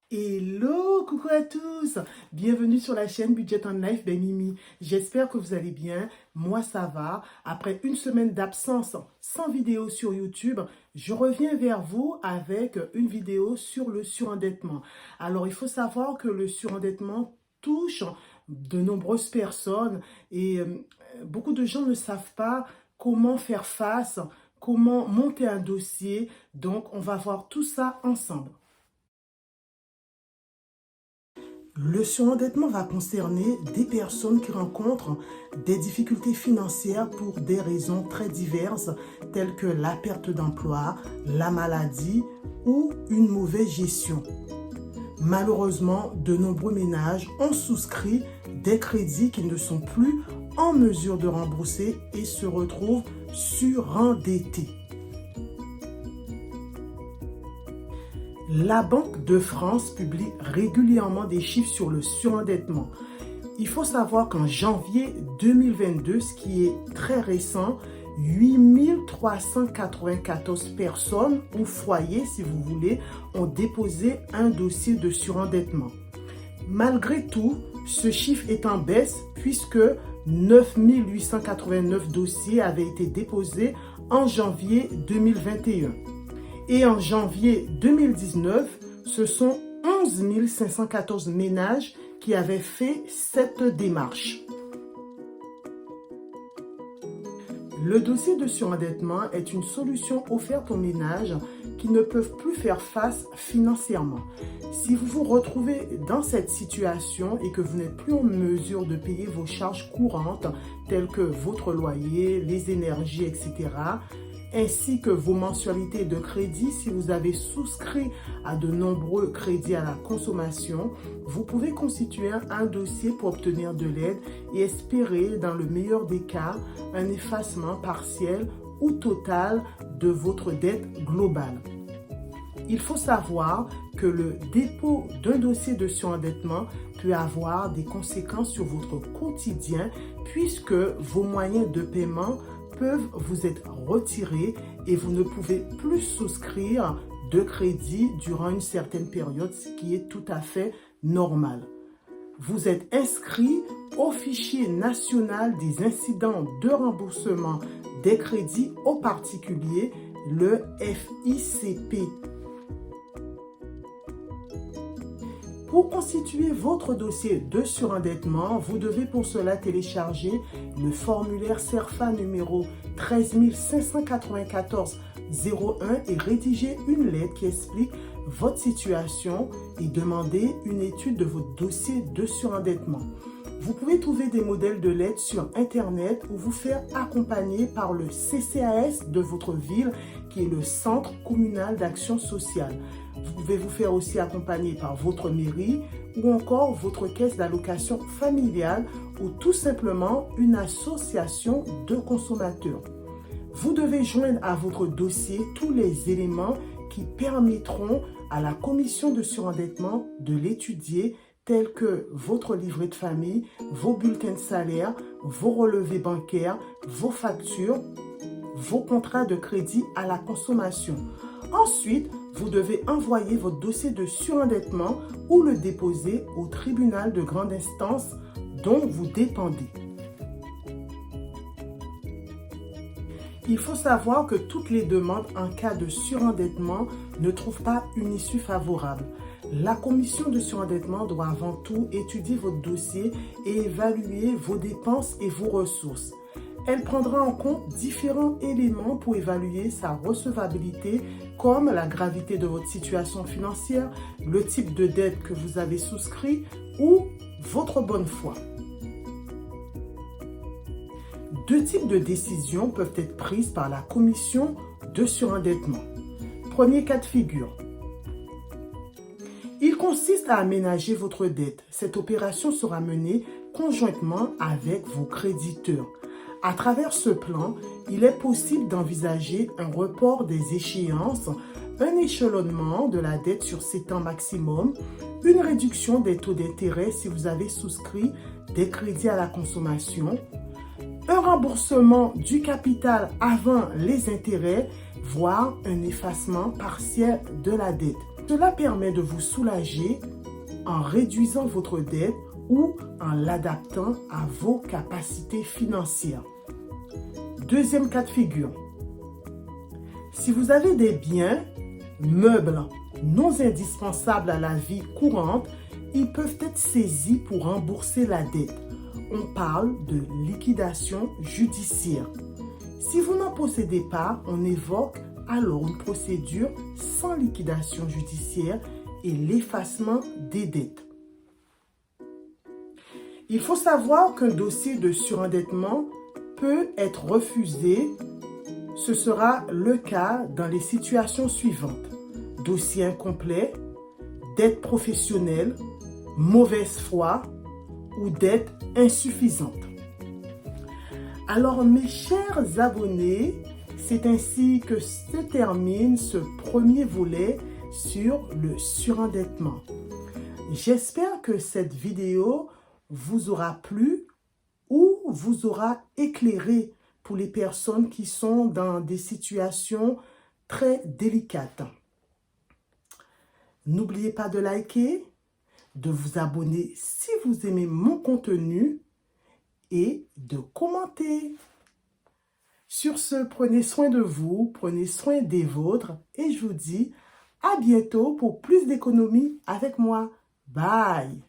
Hello, coucou à tous, bienvenue sur la chaîne Budget on Life by Mimi. J'espère que vous allez bien, moi ça va. Après une semaine d'absence sans vidéo sur YouTube, je reviens vers vous avec une vidéo sur le surendettement. Alors il faut savoir que le surendettement touche de nombreuses personnes et beaucoup de gens ne savent pas comment faire face, comment monter un dossier. Donc on va voir tout ça ensemble. Le surendettement va concerner des personnes qui rencontrent des difficultés financières pour des raisons très diverses, telles que la perte d'emploi, la maladie ou une mauvaise gestion. Malheureusement, de nombreux ménages ont souscrit des crédits qu'ils ne sont plus en mesure de rembourser et se retrouvent surendettés. La Banque de France publie régulièrement des chiffres sur le surendettement. Il faut savoir qu'en janvier 2022, ce qui est très récent, 8 394 personnes ou foyers, si vous voulez, ont déposé un dossier de surendettement. Malgré tout, ce chiffre est en baisse puisque 9 889 dossiers avaient été déposés en janvier 2021. Et en janvier 2019, ce sont 11 514 ménages qui avaient fait cette démarche. Le dossier de surendettement est une solution offerte aux ménages qui ne peuvent plus faire face financièrement. Si vous vous retrouvez dans cette situation et que vous n'êtes plus en mesure de payer vos charges courantes, telles que votre loyer, les énergies, etc., ainsi que vos mensualités de crédit, si vous avez souscrit à de nombreux crédits à la consommation, vous pouvez constituer un dossier pour obtenir de l'aide et espérer, dans le meilleur des cas, un effacement partiel ou total de votre dette globale. Il faut savoir que le dépôt d'un dossier de surendettement peut avoir des conséquences sur votre quotidien puisque vos moyens de paiement peuvent vous être retirés et vous ne pouvez plus souscrire de crédit durant une certaine période, ce qui est tout à fait normal. Vous êtes inscrit au fichier national des incidents de remboursement des crédits aux particuliers, le FICP. Pour constituer votre dossier de surendettement, vous devez pour cela télécharger le formulaire CERFA numéro 13594-01 et rédiger une lettre qui explique votre situation et demander une étude de votre dossier de surendettement. Vous pouvez trouver des modèles de lettres sur Internet ou vous faire accompagner par le CCAS de votre ville, qui est le Centre communal d'action sociale. Vous pouvez vous faire aussi accompagner par votre mairie ou encore votre caisse d'allocation familiale ou tout simplement une association de consommateurs. Vous devez joindre à votre dossier tous les éléments qui permettront à la commission de surendettement de l'étudier, tels que votre livret de famille, vos bulletins de salaire, vos relevés bancaires, vos factures, vos contrats de crédit à la consommation. Ensuite, vous devez envoyer votre dossier de surendettement ou le déposer au tribunal de grande instance dont vous dépendez. Il faut savoir que toutes les demandes en cas de surendettement ne trouvent pas une issue favorable. La commission de surendettement doit avant tout étudier votre dossier et évaluer vos dépenses et vos ressources. Elle prendra en compte différents éléments pour évaluer sa recevabilité, comme la gravité de votre situation financière, le type de dette que vous avez souscrit ou votre bonne foi. Deux types de décisions peuvent être prises par la commission de surendettement. Premier cas de figure. Il consiste à aménager votre dette. Cette opération sera menée conjointement avec vos créditeurs. À travers ce plan, il est possible d'envisager un report des échéances, un échelonnement de la dette sur 7 ans maximum, une réduction des taux d'intérêt si vous avez souscrit des crédits à la consommation, un remboursement du capital avant les intérêts, voire un effacement partiel de la dette. Cela permet de vous soulager en réduisant votre dette ou en l'adaptant à vos capacités financières. Deuxième cas de figure. Si vous avez des biens, meubles non indispensables à la vie courante, ils peuvent être saisis pour rembourser la dette. On parle de liquidation judiciaire. Si vous n'en possédez pas, on évoque alors une procédure sans liquidation judiciaire et l'effacement des dettes. Il faut savoir qu'un dossier de surendettement peut être refusé. Ce sera le cas dans les situations suivantes: dossier incomplet, dette professionnelle, mauvaise foi ou dette insuffisante. Alors mes chers abonnés, c'est ainsi que se termine ce premier volet sur le surendettement. J'espère que cette vidéo vous aura plu ou vous aura éclairé pour les personnes qui sont dans des situations très délicates. N'oubliez pas de liker, de vous abonner si vous aimez mon contenu et de commenter. Sur ce, prenez soin de vous, prenez soin des vôtres et je vous dis à bientôt pour plus d'économie avec moi. Bye!